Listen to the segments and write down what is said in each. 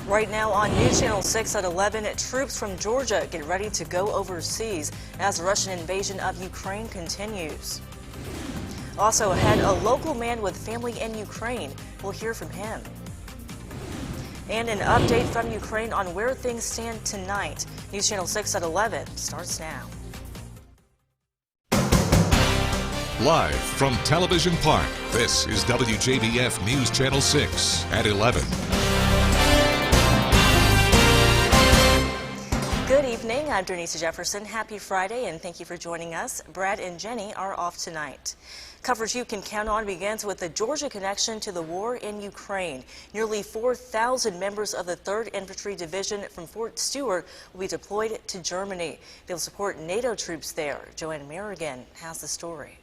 Right now on News Channel 6 at 11, troops from Georgia get ready to go overseas as the Russian invasion of Ukraine continues. Also ahead, a local man with family in Ukraine. We'll hear from him. And an update from Ukraine on where things stand tonight. News Channel 6 at 11 starts now. Live from Television Park, this is WJBF News Channel 6 at 11. Good evening, I'm Denise Jefferson. Happy Friday and thank you for joining us. Brad and Jenny are off tonight. Coverage you can count on begins with the Georgia connection to the war in Ukraine. Nearly 4,000 members of the 3rd Infantry Division from Fort Stewart will be deployed to Germany. They'll support NATO troops there. Joanne Merrigan has the story.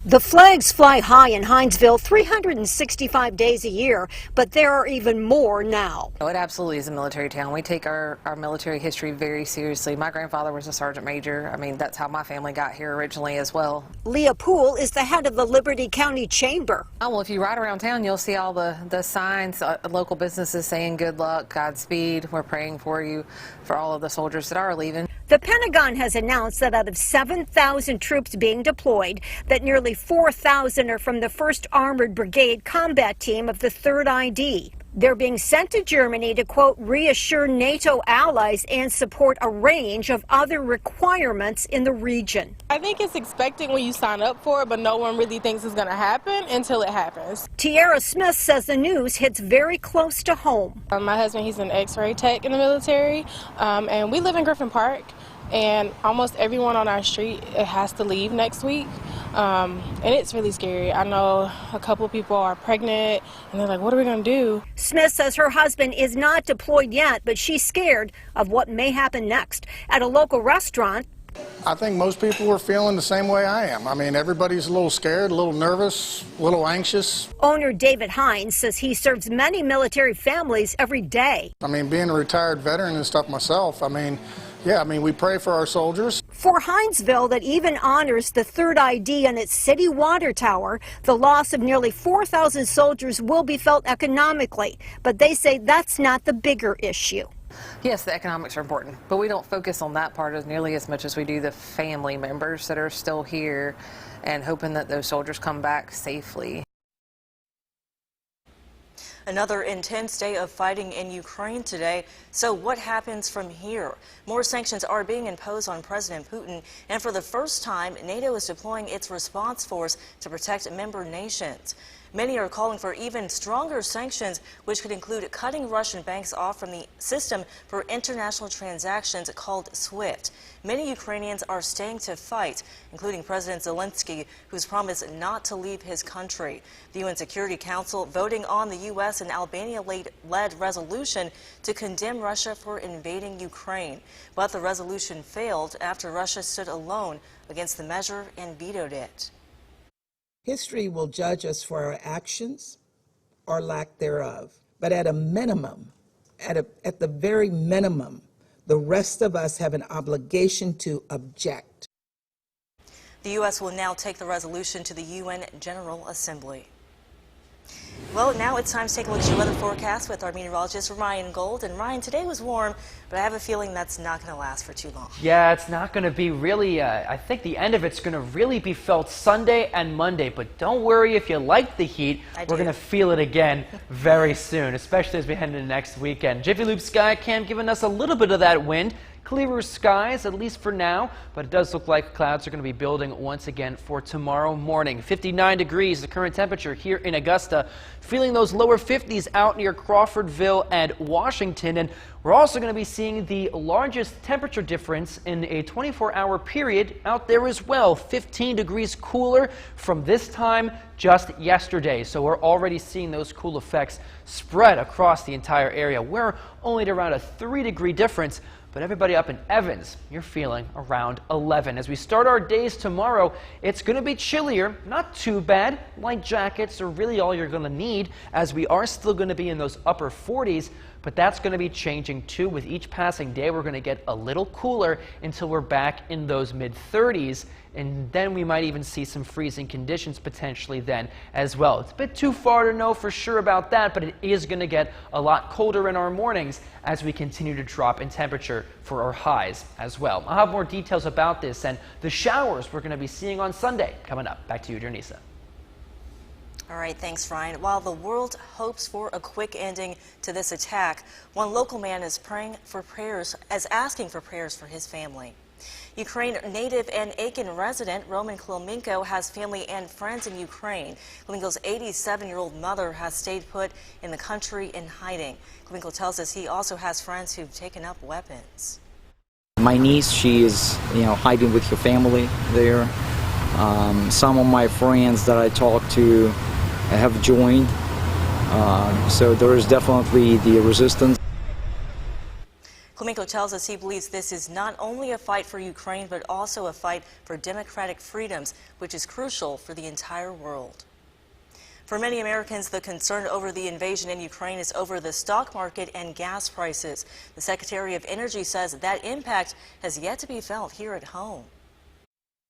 The flags fly high in Hinesville 365 days a year, but there are even more now. It absolutely is a military town. We take our military history very seriously. My grandfather was a sergeant major. I mean, that's how my family got here originally as well. Leah Poole is the head of the Liberty County Chamber. Oh, well, if you ride around town, you'll see all the signs, local businesses saying good luck, Godspeed, we're praying for you, for all of the soldiers that are leaving. The Pentagon has announced that out of 7,000 troops being deployed, that nearly 4,000 are from the 1st Armored Brigade Combat Team of the 3rd ID. They're being sent to Germany to, quote, reassure NATO allies and support a range of other requirements in the region. I think it's expected when you sign up for it, but no one really thinks it's going to happen until it happens. Tiara Smith says the news hits very close to home. My husband, he's an X-ray tech in the military, and we live in Griffin Park. And almost everyone on our street has to leave next week, and it's really scary. I know a couple of people are pregnant, and they're like, what are we going to do? Smith says her husband is not deployed yet, but she's scared of what may happen next. At a local restaurant, I think most people are feeling the same way I am. I mean, everybody's a little scared, a little nervous, a little anxious. Owner David Hines says he serves many military families every day. I mean, being a retired veteran and stuff myself, we pray for our soldiers. For Hinesville, that even honors the 3rd ID and its city water tower, the loss of nearly 4,000 soldiers will be felt economically. But they say that's not the bigger issue. Yes, the economics are important, but we don't focus on that part as nearly as much as we do the family members that are still here and hoping that those soldiers come back safely. Another intense day of fighting in Ukraine today. So what happens from here? More sanctions are being imposed on President Putin, and for the first time, NATO is deploying its response force to protect member nations. Many are calling for even stronger sanctions, which could include cutting Russian banks off from the system for international transactions called SWIFT. Many Ukrainians are staying to fight, including President Zelensky, who's promised not to leave his country. The UN Security Council voting on the U.S. and Albania-led resolution to condemn Russia for invading Ukraine. But the resolution failed after Russia stood alone against the measure and vetoed it. History will judge us for our actions or lack thereof. But at a minimum, at the very minimum, the rest of us have an obligation to object. The U.S. will now take the resolution to the UN General Assembly. Well, now it's time to take a look at your weather forecast with our meteorologist Ryan Gold. And Ryan, today was warm, but I have a feeling that's not going to last for too long. Yeah, it's not going to be really, I think the end of it's going to really be felt Sunday and Monday. But don't worry if you like the heat. We're going to feel it again very soon, especially as we head into next weekend. Jiffy Lube Sky Cam giving us a little bit of that wind. Clearer skies, at least for now, but it does look like clouds are going to be building once again for tomorrow morning. 59 degrees, the current temperature here in Augusta. Feeling those lower 50s out near Crawfordville and Washington. And we're also going to be seeing the largest temperature difference in a 24-hour period out there as well. 15 degrees cooler from this time just yesterday. So we're already seeing those cool effects spread across the entire area. We're only at around a 3-degree difference. But everybody up in Evans, you're feeling around 11. As we start our days tomorrow, it's going to be chillier, not too bad. Light jackets are really all you're going to need, as we are still going to be in those upper 40s. But that's going to be changing too. With each passing day, we're going to get a little cooler until we're back in those mid-30s. and then we might even see some freezing conditions potentially then as well. It's a bit too far to know for sure about that, but it is going to get a lot colder in our mornings as we continue to drop in temperature for our highs as well. I'll have more details about this and the showers we're going to be seeing on Sunday coming up. Back to you, Janisa. All right, thanks, Ryan. While the world hopes for a quick ending to this attack, one local man is asking for prayers for his family. Ukraine native and Aiken resident Roman Klomenko has family and friends in Ukraine. Klomenko's 87-year-old mother has stayed put in the country in hiding. Klomenko tells us he also has friends who've taken up weapons. My niece, she is, hiding with her family there. Some of my friends that I talked to have joined. So there is definitely the resistance. Klomenko tells us he believes this is not only a fight for Ukraine, but also a fight for democratic freedoms, which is crucial for the entire world. For many Americans, the concern over the invasion in Ukraine is over the stock market and gas prices. The Secretary of Energy says that impact has yet to be felt here at home.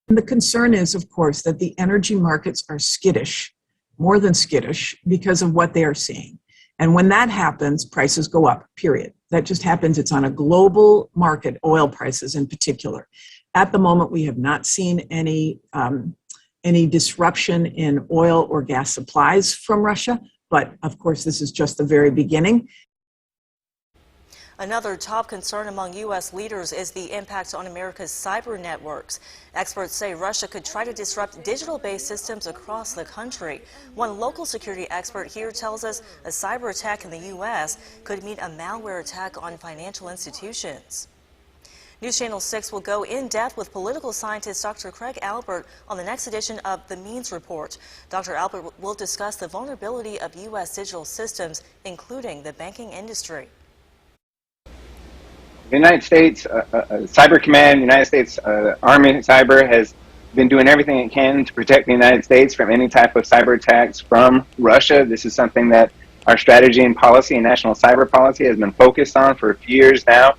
And the concern is, of course, that the energy markets are skittish, more than skittish, because of what they are seeing. And when that happens, prices go up, period. That just happens. It's on a global market, oil prices in particular. At the moment, we have not seen any disruption in oil or gas supplies from Russia. But of course, this is just the very beginning. Another top concern among U.S. leaders is the impact on America's cyber networks. Experts say Russia could try to disrupt digital-based systems across the country. One local security expert here tells us a cyber attack in the U.S. could mean a malware attack on financial institutions. News Channel 6 will go in depth with political scientist Dr. Craig Albert on the next edition of The Means Report. Dr. Albert will discuss the vulnerability of U.S. digital systems, including the banking industry. The United States Cyber Command, United States Army Cyber has been doing everything it can to protect the United States from any type of cyber attacks from Russia. This is something that our strategy and policy and national cyber policy has been focused on for a few years now.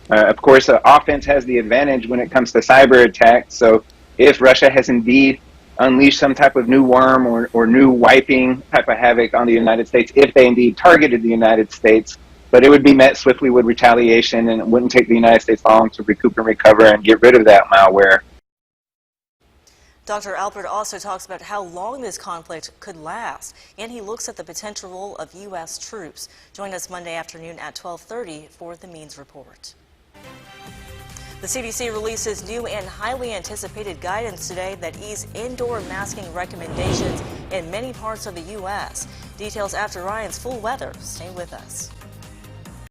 Of course, offense has the advantage when it comes to cyber attacks. So if Russia has indeed unleashed some type of new worm or new wiping type of havoc on the United States, if they indeed targeted the United States, but it would be met swiftly with retaliation, and it wouldn't take the United States long to recoup and recover and get rid of that malware. Dr. Albert also talks about how long this conflict could last, and he looks at the potential role of U.S. troops. Join us Monday afternoon at 12:30 for The Means Report. The CDC releases new and highly anticipated guidance today that ease indoor masking recommendations in many parts of the U.S. Details after Ryan's full weather. Stay with us.